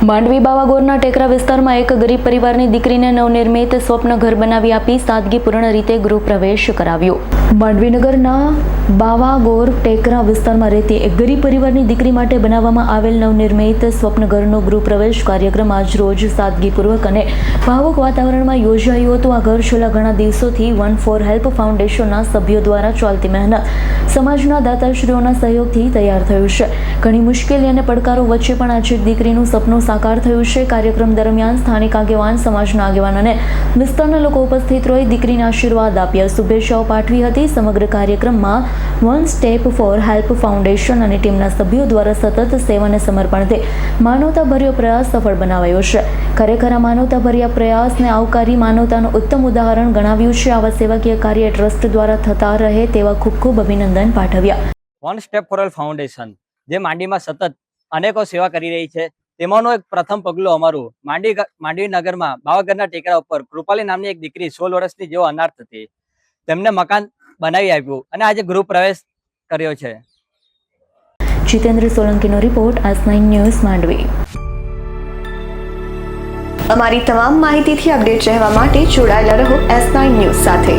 માંડવી બાવાગોરના ટેકરા વિસ્તારમાં એક ગરીબ પરિવારની દીકરીને નવનિર્મિત સ્વપ્ન ઘર બનાવી આપી સાદગીપૂર્ણ રીતે ગૃહ પ્રવેશ કરાવ્યો। માંડવીનગરના બાવાગોર ટેકરા વિસ્તારમાં રહેતી એક ગરીબ પરિવારની દીકરી માટે બનાવવામાં આવેલ નવનિર્મિત સ્વપ્ન ઘરનો ગૃહ પ્રવેશ કાર્યક્રમ આજ રોજ સાદગીપૂર્વક અને ભાવુક વાતાવરણમાં યોજાયો હતો। આ ઘર છેલ્લા ઘણા દિવસોથી વન ફોર હેલ્પ ફાઉન્ડેશનના સભ્યો દ્વારા ચાલતી મહેનત સમાજના દાતાશ્રીઓના સહયોગથી તૈયાર થયું છે। ઘણી મુશ્કેલી અને પડકારો વચ્ચે પણ આજે દીકરીનું સપનું સાકાર થયું છે। કાર્યક્રમ દરમિયાન સ્થાનિક આગેવાન, સમાજના આગેવાન અને વિસ્તારના લોકો ઉપસ્થિત રહી દીકરીને આશીર્વાદ આપ્યા, શુભેચ્છાઓ પાઠવી હતી। સમગ્ર કાર્યક્રમમાં one step for help foundation અને ટીમના સભ્યો દ્વારા સતત સેવા અને સમર્પણથી માનવતાભર્યો પ્રયાસ સફળ બનાવાયો છે। ખરેખર આ માનવતાભર્યા પ્રયાસને આવકારી માનવતાનું ઉત્તમ ઉદાહરણ ગણાવ્યું છે। આવા સેવાકીય કાર્ય ટ્રસ્ટ દ્વારા થતા રહે તેવા ખૂબ ખૂબ અભિનંદન પાઠવ્યા। One step for help foundation જે માંડવીમાં સતત અનેકો સેવા કરી રહી છે, તેમાંનું એક પ્રથમ પગલું અમારું માંડવી નગરમાં બાવાગરના ટેકરા ઉપર કૃપાલી નામની એક દીકરી 16 વર્ષની જેવો અનાથ હતી, તેમને મકાન બનાવી આપ્યું અને આજે ગૃહ પ્રવેશ કર્યો છે। જીતેન્દ્ર સોલંકીનો રિપોર્ટ, આજ9 ન્યૂઝ, માંડવી। અમારી તમામ માહિતીથી અપડેટ રહેવા માટે જોડાયેલા રહો S9 ન્યૂઝ સાથે।